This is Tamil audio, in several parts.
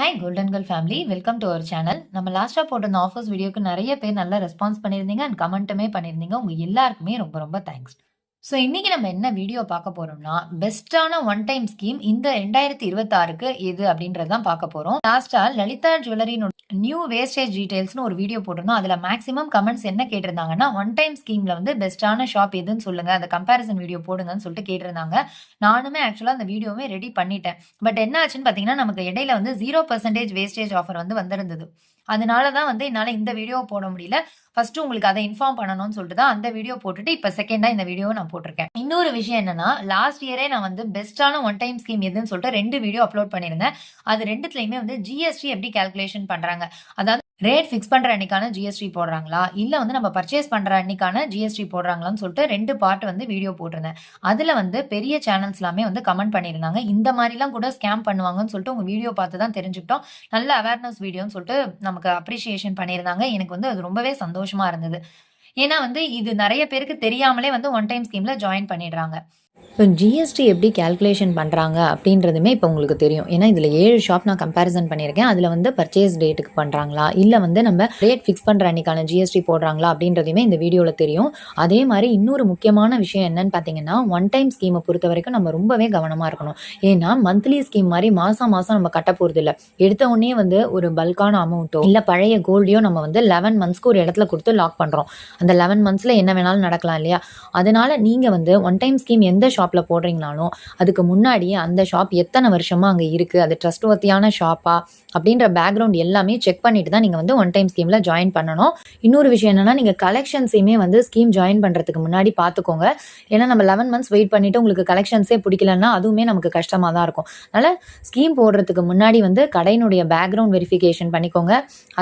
Hi golden girl family, welcome to our channel. நம்ம லாஸ்ட்டாக போட்டிருந்த ஆஃபர்ஸ் வீடியோக்கு நிறைய பேர் நல்லா ரெஸ்பான்ஸ் பண்ணியிருந்தீங்க அண்ட் கமெண்ட்டுமே பண்ணியிருந்தீங்க. உங்கள் எல்லாருக்குமே ரொம்ப ரொம்ப தேங்க்ஸ். ஸோ இன்னைக்கு நம்ம என்ன வீடியோ பார்க்க போறோம்னா, பெஸ்ட்டான ஒன் டைம் ஸ்கீம் இந்த 2026க்கு எது அப்படின்றது தான் பார்க்க போறோம். லாஸ்டா லலிதா ஜுவல்லரினோட நியூ வேஸ்டேஜ் டீடைல்ஸ்னு ஒரு வீடியோ போட்டிருந்தோம். அதுல மேக்ஸிமம் கமெண்ட்ஸ் என்ன கேட்டிருந்தாங்கன்னா, ஒன் டைம் ஸ்கீம்ல வந்து பெஸ்ட்டான ஷாப் எதுன்னு சொல்லுங்க, அந்த கம்பேரிசன் வீடியோ போடுங்கன்னு சொல்லிட்டு கேட்டிருந்தாங்க. நானுமே ஆக்சுவலா அந்த வீடியோவே ரெடி பண்ணிட்டேன். பட் என்ன ஆச்சுன்னு பார்த்தீங்கன்னா, நமக்கு இடையில வந்து 0% வேஸ்டேஜ் ஆஃபர் வந்து வந்திருந்தது. அதனால தான் வந்து என்னால இந்த வீடியோ போட முடியல. ஃபர்ஸ்ட் உங்களுக்கு அதை இன்ஃபார்ம் பண்ணணும்னு சொல்லிட்டு தான் அந்த வீடியோ போட்டுட்டு இப்ப செகண்டா இந்த வீடியோவை நான் போட்டிருக்கேன். இன்னொரு விஷயம் என்னன்னா, லாஸ்ட் இயரே நான் வந்து பெஸ்ட்டான ஒன் டைம் ஸ்கீம் எதுன்னு சொல்லிட்டு 2 வீடியோ அப்லோட் பண்ணியிருந்தேன். அது 2த்துலயுமே வந்து ஜிஎஸ்டி எப்படி கால்குலேஷன் பண்றாங்க, அதாவது ரேட் ஃபிக்ஸ் பண்ற அன்னைக்கான ஜிஎஸ்டி போடுறாங்களா, இல்ல வந்து நம்ம பர்ச்சேஸ் பண்ற அன்னைக்கான ஜிஎஸ்டி போடுறாங்களான்னு சொல்லிட்டு 2 பார்ட் வந்து வீடியோ போட்டிருந்தேன். அதுல வந்து பெரிய சேனல்ஸ் எல்லாமே வந்து கமெண்ட் பண்ணியிருந்தாங்க. இந்த மாதிரிலாம் கூட ஸ்கேம் பண்ணுவாங்கன்னு சொல்லிட்டு உங்க வீடியோ பார்த்து தான் தெரிஞ்சுக்கிட்டோம். நல்ல அவேர்னஸ் வீடியோன்னு சொல்லிட்டு நமக்கு அப்ரிசியேஷன் பண்ணியிருந்தாங்க. எனக்கு வந்து அது ரொம்பவே சந்தோஷமா இருந்தது. ஏன்னா வந்து இது நிறைய பேருக்கு தெரியாமலே வந்து ஒன் டைம் ஸ்கீம்ல ஜாயின் பண்ணிடுறாங்க. இப்போ ஜிஎஸ்டி எப்படி கால்குலேஷன் பண்ணுறாங்க அப்படின்றதுமே இப்போ உங்களுக்கு தெரியும். ஏன்னா இதில் 7 ஷாப் நான் கம்பேரிசன் பண்ணியிருக்கேன். அதில் வந்து பர்ச்சேஸ் டேட்டுக்கு பண்ணுறாங்களா, இல்லை வந்து நம்ம ரேட் ஃபிக்ஸ் பண்ணுற அன்னைக்கான ஜிஎஸ்டி போடுறாங்களா அப்படின்றதுமே இந்த வீடியோவில் தெரியும். அதே மாதிரி இன்னொரு முக்கியமான விஷயம் என்னன்னு பார்த்தீங்கன்னா, ஒன் டைம் ஸ்கீமை பொறுத்த வரைக்கும் நம்ம ரொம்பவே கவனமாக இருக்கணும். ஏன்னா மந்த்லி ஸ்கீம் மாதிரி மாதம் மாதம் நம்ம கட்ட போகிறது இல்லை. எடுத்த உடனே வந்து ஒரு பல்கான அமௌண்ட்டோ இல்லை பழைய கோல்டையோ நம்ம வந்து 11 மந்த்ஸ்க்கு ஒரு இடத்துல கொடுத்து லாக் பண்ணுறோம். அந்த 11 மந்த்ஸில் என்ன வேணாலும் நடக்கலாம் இல்லையா? அதனால நீங்கள் வந்து ஒன் டைம் ஸ்கீம் எந்த ஷாப்ல போடுறீங்கனாலும் அதுக்கு முன்னாடியே அந்த ஷாப் எத்தனை வருஷமா அங்க இருக்கு, அது ட்ரஸ்ட் வர்த்தியான ஷாப்பா அப்படின்ற பேக்ரவுண்ட் எல்லாமே செக் பண்ணிட்டு தான் நீங்க வந்து ஒன் டைம் ஸ்கீம்ல ஜாயின் பண்ணணும். இன்னொரு விஷயம் என்னன்னா, நீங்க கலெக்ஷன்ஸையுமே வந்து ஸ்கீம் ஜாயின் பண்றதுக்கு முன்னாடி பாத்துக்கோங்க. ஏன்னா நம்ம 11 மந்த்ஸ் வெயிட் பண்ணிட்டு உங்களுக்கு கலெக்ஷன்ஸே பிடிக்கலன்னா அதுவுமே நமக்கு கஷ்டமா தான் இருக்கும். அதனால ஸ்கீம் போடுறதுக்கு முன்னாடி வந்து கடையினுடைய பேக்ரவுண்ட் வெரிஃபிகேஷன் பண்ணிக்கோங்க.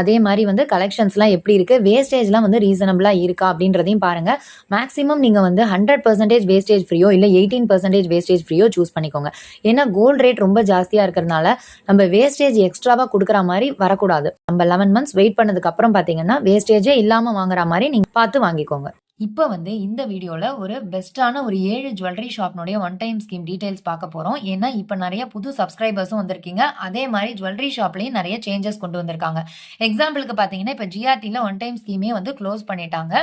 அதே மாதிரி வந்து கலெக்ஷன்ஸ்லாம் எப்படி இருக்கு, வேஸ்டேஜ்லாம் வந்து ரீசனபிளா இருக்கா அப்படின்றதையும் பாருங்க. மேக்ஸிமம் நீங்க வந்து 100% வேஸ்டேஜ் ஃப்ரீயோ இல்லை 18% வேஸ்டேஜ் ஃப்ரீயோ சூஸ் பண்ணிக்கோங்க. ஏன்னா கோல்டு ரேட் ரொம்ப ஜாஸ்தியா இருக்கிறதுனால நம்ம வேஸ்டேஜ் எக்ஸ்ட்ராவா கொடுக்குற மாதிரி வரக்கூடாது. நம்ம 11 மந்த்ஸ் வெயிட் பண்ணதுக்கு அப்புறம் பாத்தீங்கன்னா வேஸ்டேஜே இல்லாம வாங்குற மாதிரி நீங்க பார்த்து வாங்கிக்கோங்க. இப்போ வந்து இந்த வீடியோல ஒரு பெஸ்ட்டான ஒரு 7 ஜுவல்லரி ஷாப்னுடைய ஒன் டைம் ஸ்கீம் டீடைல்ஸ் பார்க்க போறோம். ஏன்னா இப்போ நிறைய புது சப்ஸ்கிரைபர்ஸும் வந்திருக்கீங்க. அதே மாதிரி ஜுவல்லரி ஷாப்லயும் நிறைய சேஞ்சஸ் கொண்டு வந்திருக்காங்க. எக்ஸாம்பிளுக்கு பாத்தீங்கன்னா, இப்போ ஜிஆர்டில ஒன் டைம் ஸ்கீமே வந்து க்ளோஸ் பண்ணிட்டாங்க.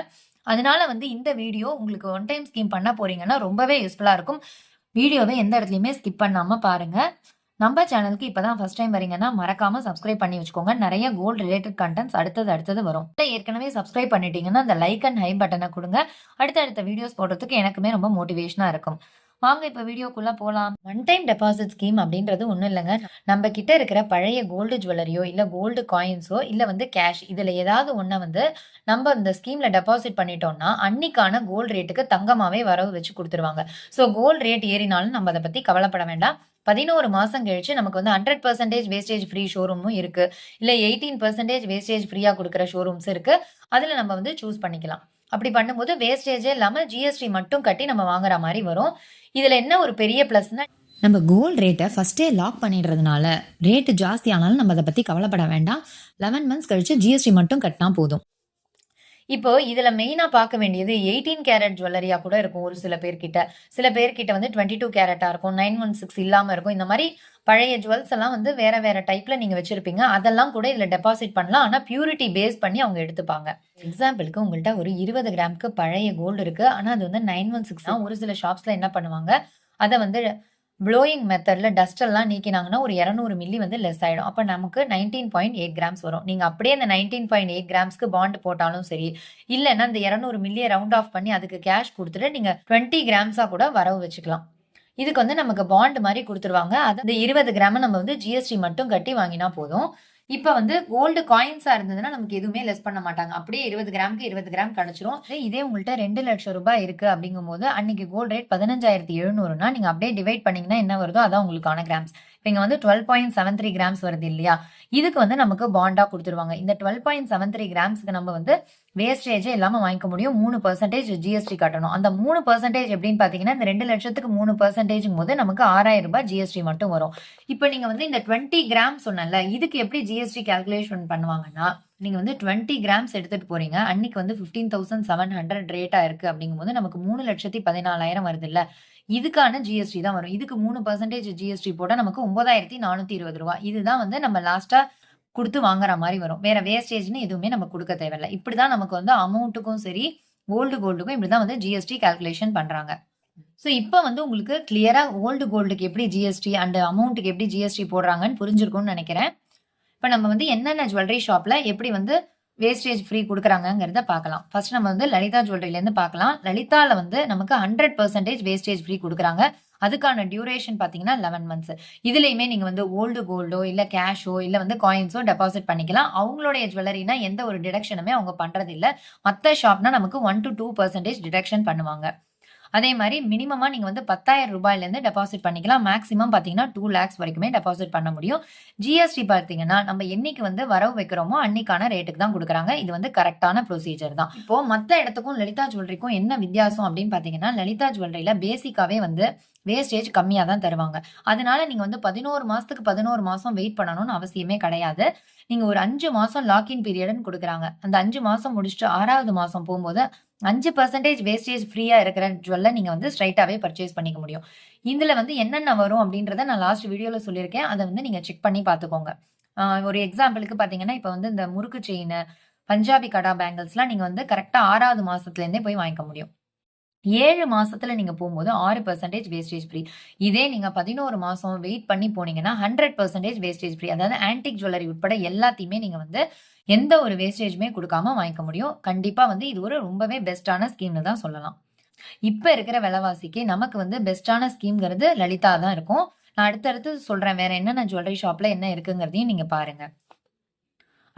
அதனால வந்து இந்த வீடியோ உங்களுக்கு ஒன் டைம் ஸ்கீம் பண்ண போறீங்கன்னா ரொம்பவே யூஸ்ஃபுல்லா இருக்கும். வீடியோவை எந்த இடத்துலையுமே ஸ்கிப் பண்ணாம பாருங்க. நம்ம சேனலுக்கு இப்பதான் ஃபர்ஸ்ட் டைம் வரீங்கன்னா மறக்காம சப்ஸ்கிரைப் பண்ணி வச்சுக்கோங்க. நிறைய கோல்டு ரிலேட்டட் கண்டென்ட்ஸ் அடுத்தது வரும். ஏற்கனவே சப்ஸ்கிரைப் பண்ணிட்டீங்கன்னா அந்த லைக் அண்ட் ஹை பட்டனை கொடுங்க. அடுத்த வீடியோஸ் போடுறதுக்கு எனக்குமே ரொம்ப மோட்டிவேஷனா இருக்கும். வாங்க இப்ப வீடியோக்குள்ள போலாம். ஒன் டைம் டெபாசிட் ஸ்கீம் அப்படின்றது ஒண்ணும் இல்லைங்க. நம்ம கிட்ட இருக்கிற பழைய கோல்டு ஜுவல்லரியோ இல்ல கோல்டு காயின்ஸோ இல்ல வந்து கேஷ், இதுல ஏதாவது ஒண்ண வந்து நம்ம இந்த ஸ்கீம்ல டெபாசிட் பண்ணிட்டோம்னா அன்னைக்கான கோல்டு ரேட்டுக்கு தங்கமாவே வரவு வச்சு கொடுத்துருவாங்க. ஸோ கோல்டு ரேட் ஏறினாலும் நம்ம அதை பத்தி கவலைப்பட வேண்டாம். 11 மாசம் கழிச்சு நமக்கு வந்து 100% வேஸ்டேஜ் ஃப்ரீ ஷோரூமும் இருக்கு. இல்ல 18% வேஸ்டேஜ் ஃப்ரீயா கொடுக்குற ஷோரூம்ஸ் இருக்கு. அதுல நம்ம வந்து சூஸ் பண்ணிக்கலாம். அப்படி பண்ணும்போது வேஸ்டேஜே இல்லாம ஜிஎஸ்டி மட்டும் கட்டி நம்ம வாங்குற மாதிரி வரும். இதுல என்ன ஒரு பெரிய பிளஸ்னா, நம்ம கோல்டு ரேட்டை ஃபர்ஸ்டே லாக் பண்ணிடுறதுனால ரேட்டு ஜாஸ்தி ஆனாலும் நம்ம அதை பத்தி கவலைப்பட வேண்டாம். 11 மந்த்ஸ் கழிச்சு ஜிஎஸ்டி மட்டும் கட்டினா போதும். இப்போ இதுல மெயினா பார்க்க வேண்டியது 18 கேரட் ஜுவல்லரியா கூட இருக்கும் ஒரு சில பேர்கிட்ட. சில பேர்கிட்ட வந்து 22 கேரட்டா இருக்கும், 916 இல்லாம இருக்கும். இந்த மாதிரி பழைய ஜுவல்ஸ் எல்லாம் வந்து வேற வேற டைப்ல நீங்க வச்சிருப்பீங்க. அதெல்லாம் கூட இதுல டெபாசிட் பண்ணலாம். ஆனா பியூரிட்டி பேஸ் பண்ணி அவங்க எடுத்துப்பாங்க. எக்ஸாம்பிளுக்கு உங்கள்கிட்ட ஒரு 20 கிராமுக்கு பழைய கோல்டு இருக்கு. ஆனா அது வந்து 916 தான். ஒரு சில ஷாப்ஸ்ல என்ன பண்ணுவாங்க, அதை வந்து ப்ளோயிங் மெத்தட்ல டஸ்ட் எல்லாம் நீக்கினாங்கன்னா ஒரு 200 மில்லி வந்து லெஸ் ஆயிடும். அப்ப நமக்கு 19.8 கிராம்ஸ் வரும். நீங்க அப்படியே அந்த 19.8 கிராம்ஸ்க்கு பாண்ட் போட்டாலும் சரி, இல்லைன்னா இந்த 200 மில்லியை ரவுண்ட் ஆஃப் பண்ணி அதுக்கு கேஷ் கொடுத்துட்டு நீங்க 20 கிராம்ஸா கூட வரவு வச்சுக்கலாம். இதுக்கு வந்து நமக்கு பாண்ட் மாதிரி கொடுத்துருவாங்க. அது 20 கிராம் நம்ம வந்து ஜிஎஸ்டி மட்டும் கட்டி வாங்கினா போதும். இப்ப வந்து கோல்டு காயின்ஸா இருந்ததுன்னா நமக்கு எதுவுமே லெஸ் பண்ண மாட்டாங்க. அப்படியே 20 கிராமுக்கு 20 கிராம் கிடைச்சிரும். இதே உங்கள்கிட்ட 2 லட்சம் ரூபாய் இருக்கு அப்படிங்கும் போது அன்னைக்கு கோல்டு ரேட் 15,700னா நீங்க அப்படியே டிவைட் பண்ணீங்கன்னா என்ன வருதோ அதான் உங்களுக்கான கிராம்ஸ். இப்போ இங்க வந்து 12.73 கிராம்ஸ் வருது இல்லையா? இதுக்கு வந்து நமக்கு பாண்டா கொடுத்துருவாங்க. இந்த 12.73 கிராம்ஸ்க்கு நம்ம வந்து வேஸ்டேஜே இல்லாம வாங்கிக்க முடியும். 3% ஜிஎஸ்டி கட்டணும். அந்த 3% எப்படின்னு பாத்தீங்கன்னா, இந்த 2 லட்சத்துக்கு 3% போது நமக்கு 6,000 ரூபாய் ஜிஎஸ்டி மட்டும் வரும். இப்ப நீங்க வந்து இந்த 20 கிராம் சொன்னல, இதுக்கு எப்படி ஜிஎஸ்டி கால்குலேஷன் பண்ணுவாங்கன்னா, நீங்க வந்து 20 கிராம்ஸ் எடுத்துட்டு போறீங்க. அன்னைக்கு வந்து 15,700 ரேட்டா இருக்கு அப்படிங்கும்போது நமக்கு 3,14,000 வருதுல்ல. இதுக்கான ஜிஎஸ்டி தான் வரும். இதுக்கு 3% ஜிஎஸ்டி போட்டா நமக்கு ரூ. 9,420. இதுதான் வந்து நம்ம லாஸ்ட்டா குடுத்து வாங்குற மாரி வரும். வேற வேஸ்டேஜ்ன்னு எதுவுமே நம்ம குடுக்க தேவையில்ல. இப்படிதான் நமக்கு வந்து அமௌண்ட்டுக்கும் சரி, கோல்டுக்கும் இப்படிதான் வந்து ஜிஎஸ்டி கால்குலேஷன் பண்றாங்க. ஸோ இப்ப வந்து உங்களுக்கு கிளியரா கோல்டுக்கு எப்படி ஜிஎஸ்டி அண்ட் அமௌண்ட்டுக்கு எப்படி ஜிஎஸ்டி போடுறாங்கன்னு புரிஞ்சிருக்கும்னு நெனைக்கிறேன். இப்ப நம்ம வந்து என்னென்ன ஜுவல்லரி ஷாப்ல எப்படி வந்து வேஸ்டேஜ் ஃப்ரீ குடுக்குறாங்கங்கிறத பார்க்கலாம். ஃபர்ஸ்ட் நம்ம வந்து லலிதா ஜுவல்லரிலேருந்து பார்க்கலாம். லலிதால வந்து நமக்கு 100% வேஸ்டேஜ் ஃப்ரீ குடுக்குறாங்க. அதுக்கான டியூரேஷன் பார்த்தீங்கன்னா 11 மந்த்ஸ். இதுலயுமே நீங்க வந்து கோல்டோ, இல்ல கேஷோ, இல்ல வந்து காயின்ஸோ டெபாசிட் பண்ணிக்கலாம். அவங்களுடைய ஜுவல்லரினா எந்த ஒரு டிடக்ஷனுமே அவங்க பண்றதில்ல. மத்த ஷாப்னா நமக்கு 1-2% டிடக்ஷன் பண்ணுவாங்க. அதே மாரி மினிமமா நீங்க வந்து ரூ. 10,000 டெபாசிட் பண்ணிக்கலாம். மேக்ஸிமம் பார்த்தீங்கன்னா 2 லேக்ஸ் வரைக்குமே டெபாசிட் பண்ண முடியும். ஜிஎஸ்டி பார்த்தீங்கன்னா, நம்ம என்னைக்கு வந்து வரவு வைக்கிறோமோ அன்னைக்கான ரேட்டுக்கு தான் குடுக்குறாங்க. இது வந்து கரெக்ட்டான ப்ரொசீஜர் தான். இப்போ மத்த இடத்துக்கும் லலிதா ஜுவல்லரிக்கும் என்ன வித்தியாசம் அப்படின்னு பார்த்தீங்கன்னா, லலிதா ஜுவல்லரில பேசிக்காவே வந்து வேஸ்டேஜ் கம்மியா தான் தருவாங்க. அதனால நீங்க வந்து 11 மாசத்துக்கு 11 மாசம் வெயிட் பண்ணணும்னு அவசியமே கிடையாது. நீங்க ஒரு 5 மாசம் லாக்-இன் பீரியட்ன்னு குடுக்குறாங்க. அந்த 5 மாசம் முடிச்சுட்டு 6வது மாசம் போம்போது 5% வேஸ்டேஜ் ஃப்ரீயா இருக்கிற ஜுவல்ல நீங்க வந்து ஸ்ட்ரைட்டாவே பர்ச்சேஸ் பண்ணிக்க முடியும். இதுல வந்து என்னென்ன வரும் அப்படின்றத நான் லாஸ்ட் வீடியோல சொல்லியிருக்கேன். அத வந்து நீங்க செக் பண்ணி பார்த்துக்கோங்க. ஒரு எக்ஸாம்பிளுக்கு பார்த்தீங்கன்னா, இப்ப வந்து இந்த முறுக்கு செயினு, பஞ்சாபி கடா பேங்கிள்ஸ்லாம் நீங்க வந்து கரெக்ட்டா 6வது மாசத்துலேருந்தே போய் வாங்கிக்க முடியும். 7 மாசத்துல நீங்க போம்போது 6% வேஸ்டேஜ் ஃப்ரீ. இதே நீங்க 11 மாசம் வெயிட் பண்ணி போனீங்கன்னா 100% வேஸ்டேஜ் ஃப்ரீ. அதாவது ஆன்டிக் ஜுவல்லரி உட்பட எல்லாத்தையுமே நீங்க வந்து எந்த ஒரு வேஸ்டேஜுமே குடுக்காம வாங்கிக்க முடியும். கண்டிப்பா வந்து இது ஒரு ரொம்பவே பெஸ்ட்டான ஸ்கீம்னு தான் சொல்லலாம். இப்ப இருக்கிற விலைவாசிக்கு நமக்கு வந்து பெஸ்ட்டான ஸ்கீம்ங்கிறது லலிதா தான் இருக்கும். நான் அடுத்தடுத்து சொல்றேன். வேற என்னென்ன ஜுவல்லரி ஷாப்ல என்ன இருக்குங்கிறதையும் நீங்க பாருங்க.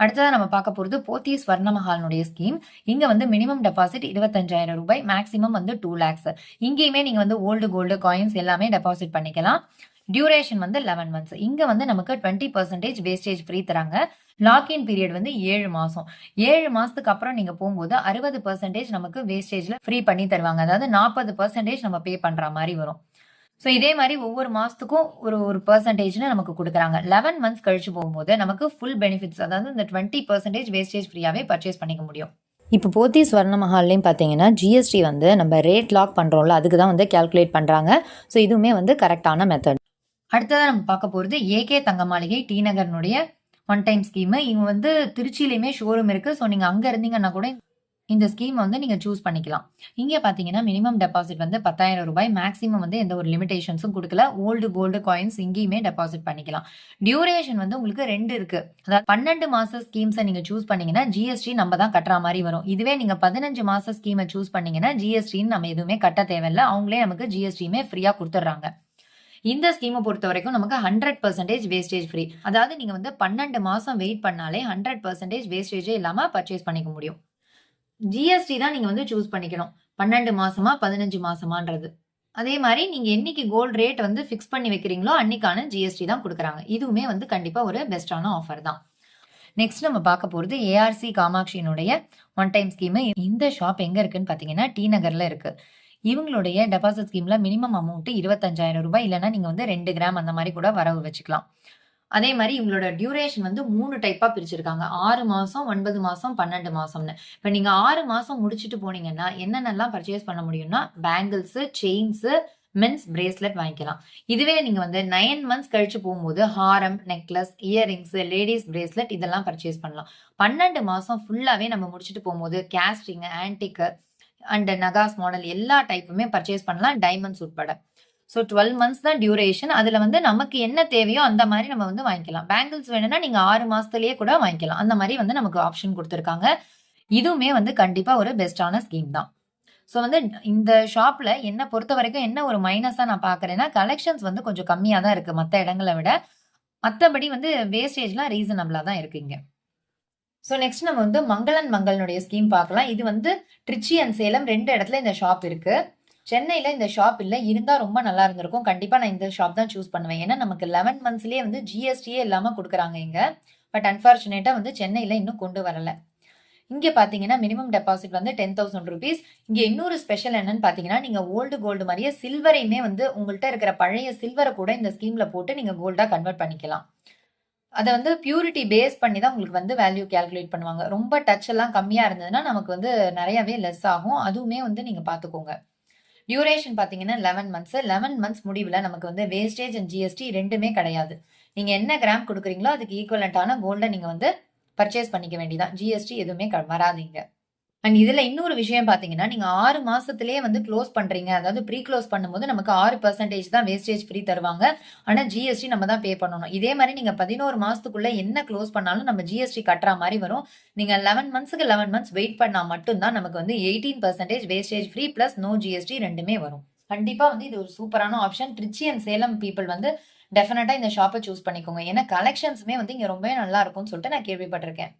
அடுத்ததா நம்ம பார்க்க போறது போத்தீஸ் ஸ்வர்ணமஹால்னுடைய ஸ்கீம். இங்க வந்து மினிமம் டெபாசிட் ரூ. 25,000 மேக்ஸிமம் வந்து 2 லேக்ஸ். இங்கேயுமே நீங்க வந்து கோல்டு காயின்ஸ் எல்லாமே டெபாசிட் பண்ணிக்கலாம். டியூரேஷன் வந்து 11 மந்த்ஸ். இங்க வந்து நமக்கு 20% வேஸ்டேஜ் ஃப்ரீ தராங்க. லாக்-இன் பீரியட் வந்து 7 மாசம். 7 மாசத்துக்கு அப்புறம் நீங்க போம்போது 60% நமக்கு வேஸ்டேஜ்ல ஃப்ரீ பண்ணி தருவாங்க. அதாவது 40% நம்ம பே பண்ற மாரி வரும். ஸோ இதே மாரி ஒவ்வொரு மாசத்துக்கும் ஒரு பெர்சன்டேஜ்ன்னு நமக்கு குடுக்குறாங்க. 11 மந்த்ஸ் கழிச்சு போகும்போது நமக்கு ஃபுல் பெனிஃபிட்ஸ் அதாவது இந்த 20% வேஸ்டேஜ் ஃப்ரீயாவே பர்ச்சேஸ் பண்ணிக்க முடியும். இப்போ போத்தீஸ் ஸ்வர்ண மஹால்லயும் பார்த்தீங்கன்னா, ஜிஎஸ்டி வந்து நம்ம ரேட் லாக் பண்றோம்ல, அதுக்கு தான் வந்து கால்குலேட் பண்றாங்க. ஸோ இதுவுமே வந்து கரெக்ட்டான மெத்தட். அடுத்ததா நம்ம பார்க்க போறது ஏகே தங்க மாளிகை டி நகர்னுடைய ஒன் டைம் ஸ்கீம். இவங்க வந்து திருச்சியிலயுமே ஷோரூம் இருக்கு. ஸோ நீங்க அங்க இருந்தீங்கன்னா கூட இந்த ஸ்கீம் வந்து நீங்க சூஸ் பண்ணிக்கலாம். இங்க பார்த்தீங்கன்னா, மினிமம் டெபாசிட் வந்து ரூ. 10,000 மேக்ஸிமம் வந்து எந்த ஒரு லிமிடேஷன்ஸும் குடுக்கல. கோல்டு காயின்ஸ் இங்கேயுமே டெபாசிட் பண்ணிக்கலாம். டியூரேஷன் வந்து உங்களுக்கு 2 இருக்கு. அதாவது 12 மாச ஸ்கீம்ஸ நீங்க சூஸ் பண்ணீங்கன்னா, ஜிஎஸ்டி நம்ம தான் கட்டுற மாரி வரும். இதுவே நீங்க 15 மாச ஸ்கீம சூஸ் பண்ணீங்கன்னா, ஜிஎஸ்டின்னு நம்ம எதுவுமே கட்ட தேவையில்ல. அவங்களே நமக்கு ஜிஎஸ்டியுமே ஃப்ரீயா குடுத்துடுறாங்க. இந்த ஸ்கீம பொறுத்தவரைக்கும் நமக்கு 100% வேஸ்டேஜ் ஃப்ரீ. அதாவது நீங்க வந்து 12 மாசம் வெயிட் பண்ணாலே 100% வேஸ்டேஜே இல்லாம பர்ச்சேஸ் பண்ணிக்க முடியும். ஜிஎஸ்டி தான் நீங்க வந்து சூஸ் பண்ணிக்கணும். 12 மாசமா, 15 மாசமான்றது. அதே மாரி நீங்க என்னைக்கு கோல்ட் ரேட் வந்து ஃபிக்ஸ் பண்ணி வைக்கிறீங்களோ, அன்னைக்கான ஜிஎஸ்டி தான் குடுக்குறாங்க. இதுவுமே வந்து கண்டிப்பா ஒரு பெஸ்ட்டான ஆஃபர் தான். நெக்ஸ்ட் நம்ம பார்க்க போறது ஏஆர்சி காமாட்சியினுடைய ஒன் டைம் ஸ்கீம். இந்த ஷாப் எங்க இருக்குன்னு பார்த்தீங்கன்னா, டி நகர்ல இருக்கு. இவங்களுடைய டெபாசிட் ஸ்கீம்ல மினிமம் அமௌண்ட் ரூ. 25,000 இல்லன்னா நீங்க வந்து 2 கிராம் அந்த மாரி கூட வரவு வச்சுக்கலாம். அதே மாரி இவங்களோட டியூரேஷன் வந்து 3 டைப்பா பிரிச்சிருக்காங்க. 6 மாசம், 9 மாசம், 12 மாசம்னு. இப்ப நீங்க 6 மாசம் முடிச்சுட்டு போனீங்கன்னா, என்னென்னலாம் பர்ச்சேஸ் பண்ண முடியும்னா, பேங்கிள்ஸ், செயின்ஸ், மென்ஸ் பிரேஸ்லெட் வாங்கிக்கலாம். இதுவே நீங்க வந்து 9 மந்த்ஸ் கழிச்சு போகும்போது ஹாரம், நெக்லஸ், இயரிங்ஸ், லேடீஸ் பிரேஸ்லெட் இதெல்லாம் பர்ச்சேஸ் பண்ணலாம். 12 மாசம் ஃபுல்லாவே நம்ம முடிச்சுட்டு போகும்போது கேஸ்டிங், ஆன்டிக் அண்ட் நகாஸ் மாடல் எல்லா டைப்புமே பர்ச்சேஸ் பண்ணலாம். டைமண்ட்ஸ் உட்பட. ஸோ 12 மந்த்ஸ் தான் டியூரேஷன். அதுல வந்து நமக்கு என்ன தேவையோ அந்த மாரி நம்ம வந்து வாங்கிக்கலாம். பேங்கிள்ஸ் வேணும்னா நீங்க 6 மாசத்துலயே கூட வாங்கிக்கலாம். அந்த மாரி வந்து நமக்கு ஆப்ஷன் குடுத்துருக்காங்க. இதுவுமே வந்து கண்டிப்பா ஒரு பெஸ்ட்டான ஸ்கீம் தான். ஸோ வந்து இந்த ஷாப்ல என்ன பொறுத்தவரைக்கும் என்ன ஒரு மைனஸா நான் பார்க்குறேன்னா, கலெக்ஷன்ஸ் வந்து கொஞ்சம் கம்மியா தான் இருக்கு மத்த இடங்கள விட. மத்தபடி வந்து வேஸ்டேஜ்லாம் ரீசனபிளா தான் இருக்கு இங்க. ஸோ நெக்ஸ்ட் நம்ம வந்து மங்கள்னுடைய ஸ்கீம் பார்க்கலாம். இது வந்து ட்ரிச்சி அண்ட் சேலம் 2 இடத்துல இந்த ஷாப் இருக்கு. சென்னையில இந்த ஷாப் இல்ல. இருந்தா ரொம்ப நல்லா இருந்திருக்கும். கண்டிப்பா நான் இந்த ஷாப் தான் சூஸ் பண்ணுவேன். ஏன்னா நமக்கு 11 மந்த்ஸ்லயே வந்து ஜிஎஸ்டியே இல்லாம குடுக்குறாங்க இங்க. பட் அன்பார்ச்சுனேட்டா வந்து சென்னையில இன்னும் கொண்டு வரல. இங்க பாத்தீங்கன்னா மினிமம் டெபாசிட் வந்து ₹10,000. இங்க இன்னொரு ஸ்பெஷல் என்னன்னு பாத்தீங்கன்னா, நீங்க கோல்டு மாரியே சில்வரையுமே வந்து உங்கள்ட்ட இருக்கிற பழைய சில்வர கூட இந்த ஸ்கீம்ல போட்டு நீங்க கோல்டா கன்வெர்ட் பண்ணிக்கலாம். அத வந்து பியூரிட்டி பேஸ் பண்ணி தான் உங்களுக்கு வந்து வேல்யூ கால்குலேட் பண்ணுவாங்க. ரொம்ப டச் எல்லாம் கம்மியா இருந்ததுன்னா, நமக்கு வந்து நெறையாவே லெஸ் ஆகும். அதுவுமே வந்து நீங்க பார்த்துக்கோங்க. டியூரேஷன் பார்த்தீங்கன்னா 11 மந்த்ஸ். 11 மந்த்ஸ் முடிவுல நமக்கு வந்து வேஸ்டேஜ் அண்ட் ஜிஎஸ்டி 2மே கிடையாது. நீங்க என்ன கிராம் குடுக்குறீங்களோ, அதுக்கு ஈக்குவலன்ட்டான கோல்ட நீங்க வந்து பர்ச்சேஸ் பண்ணிக்க வேண்டியதான். ஜிஎஸ்டி எதுவுமே வராது இங்க. அண்ட் இதுல இன்னொரு விஷயம் பார்த்தீங்கன்னா, நீங்க 6 மாசத்திலேயே வந்து க்ளோஸ் பண்றீங்க. அதாவது ப்ரீ க்ளோஸ் பண்ணும்போது நமக்கு 6% தான் வேஸ்டேஜ் ஃப்ரீ தருவாங்க. ஆனா ஜிஎஸ்டி நம்ம தான் பே பண்ணணும். இதே மாரி நீங்க 11 மாசத்துக்குள்ள என்ன க்ளோஸ் பண்ணாலும் நம்ம ஜிஎஸ்டி கட்டுற மாரி வரும். நீங்க 11 மந்த்ஸ்க்கு 11 மந்த்ஸ் வெயிட் பண்ணா மட்டும் தான் நமக்கு வந்து 18% wastage free plus no GST 2மே வரும். கண்டிப்பா வந்து இது ஒரு சூப்பரான option. Trichy and Salem people வந்து டெஃபினட்டா இந்த ஷாப்ப சூஸ் பண்ணிக்கோங்க. ஏன்னா கலெக்ஷன்ஸுமே வந்து இங்க ரொம்பவே நல்லா இருக்கும்னு சொல்லிட்டு நான் கேள்விப்பட்டிருக்கேன்.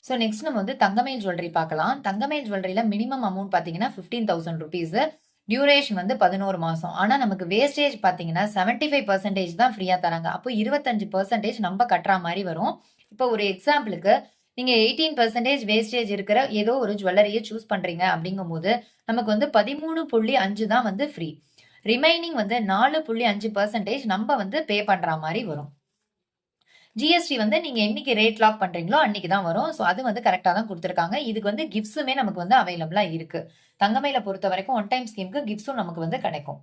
ஸோ நெக்ஸ்ட் நம்ம வந்து தங்கமயில் ஜுவல்லரி பார்க்கலாம். தங்கமயில் ஜுவல்லரியில மினிமம் அமௌண்ட் பார்த்தீங்கன்னா ₹15,000. டியூரேஷன் வந்து 11 மாசம். ஆனா நமக்கு வேஸ்டேஜ் பார்த்தீங்கன்னா 75% தான் ஃப்ரீயா தராங்க. அப்போ 25% நம்ம கட்டுற மாரி வரும். இப்போ ஒரு எக்ஸாம்பிளுக்கு நீங்க 18% வேஸ்டேஜ் இருக்கிற ஏதோ ஒரு ஜுவல்லரிய சூஸ் பண்றீங்க அப்படிங்கும்போது, நமக்கு வந்து 13.5 தான் வந்து ஃப்ரீ. ரிமைனிங் வந்து 4.5% நம்ம வந்து பே பண்ற மாரி வரும். ஜிஎஸ்டி வந்து நீங்க என்னைக்கு ரேட் லாக் பண்றீங்களோ அன்னைக்கு தான் வரும். ஸோ அது வந்து கரெக்ட்டா தான் குடுத்துருக்காங்க. இதுக்கு வந்து கிஃப்ட்ஸுமே நமக்கு வந்து அவைலபிளா இருக்கு. தங்கமயில பொறுத்தவரைக்கும் ஒன் டைம் ஸ்கீம்க்கு கிஃப்ட்ஸும் நமக்கு வந்து கிடைக்கும்.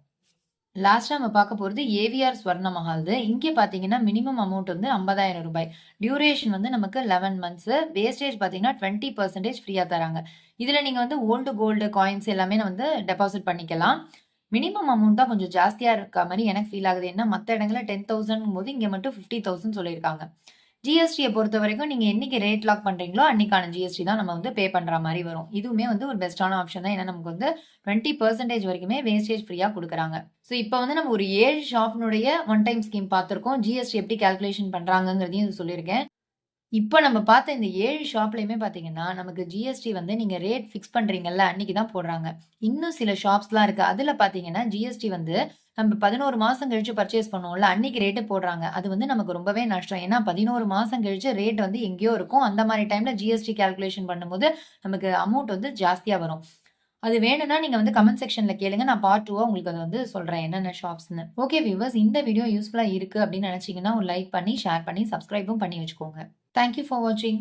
லாஸ்ட்டா நம்ம பார்க்க போறது ஏவிஆர் ஸ்வர்ண மஹால்து. இங்க பார்த்தீங்கன்னா மினிமம் அமௌண்ட் வந்து ₹50,000. டியூரேஷன் வந்து நமக்கு 11 மந்த்ஸ். வேஸ்டேஜ் பார்த்தீங்கன்னா 20% ஃப்ரீயா தராங்க. இதுல நீங்க வந்து ஓல்டு கோல்டு காயின்ஸ் எல்லாமே வந்து டெபாசிட் பண்ணிக்கலாம். மினிமம் அமௌண்ட் தான் கொஞ்சம் ஜாஸ்தியா இருக்க மாரி எனக்கு ஃபீல் ஆகுது. ஏன்னா மத்த இடங்கள்ல 10,000ங்கும்போது இங்க மட்டும் 50,000 சொல்லியிருக்காங்க. ஜிஎஸ்டிய பொறுத்தவரைக்கும் நீங்க என்னைக்கு ரேட் லாக் பண்றீங்களோ, அன்னைக்கான ஜிஎஸ்டி தான் நம்ம வந்து பே பண்ற மாரி வரும். இதுவுமே வந்து ஒரு பெஸ்ட்டான ஆப்ஷன் தான். ஏன்னா நமக்கு வந்து 20% வரைக்குமே வேஸ்டேஜ் ஃப்ரீயா குடுக்குறாங்க. ஸோ இப்ப வந்து நம்ம ஒரு 7 ஷாப்னுடைய ஒன் டைம் ஸ்கீம் பார்த்திருக்கோம். ஜிஎஸ்டி எப்படி கால்குலேஷன் பண்றாங்கங்கிறதையும் சொல்லியிருக்கேன். இப்ப நம்ம பார்த்த இந்த 7 ஷாப்லயுமே பார்த்தீங்கன்னா, நமக்கு ஜிஎஸ்டி வந்து நீங்க ரேட் ஃபிக்ஸ் பண்றீங்கல்ல, அன்னைக்கு தான் போடுறாங்க. இன்னும் சில ஷாப்ஸ்லாம் இருக்கு. அதுல பார்த்தீங்கன்னா, ஜிஎஸ்டி வந்து நம்ம 11 மாசம் கழிச்சு பர்ச்சேஸ் பண்ணுவோம்ல, அன்னைக்கு ரேட்டு போடுறாங்க. அது வந்து நமக்கு ரொம்பவே நஷ்டம். ஏன்னா 11 மாசம் கழிச்சு ரேட் வந்து எங்கேயோ இருக்கும். அந்த மாரி டைம்ல ஜிஎஸ்டி கால்குலேஷன் பண்ணும்போது, நமக்கு அமௌண்ட் வந்து ஜாஸ்தியா வரும். அது வேணும்னா நீங்க வந்து கமெண்ட் செக்ஷன்ல கேளுங்க. நான் பார்ட் 2வா உங்களுக்கு அத வந்து சொல்றேன். என்னென்ன ஷாப்ஸ்ன்னு. ஓகே வியூவர்ஸ், இந்த வீடியோ யூஸ்ஃபுல்லா இருக்கு அப்படின்னு நினைச்சீங்கன்னா, ஒரு லைக் பண்ணி, ஷேர் பண்ணி, சப்ஸ்கிரைபும் பண்ணி வச்சுக்கோங்க. தேங்க் யூ ஃபார் வாட்சிங்.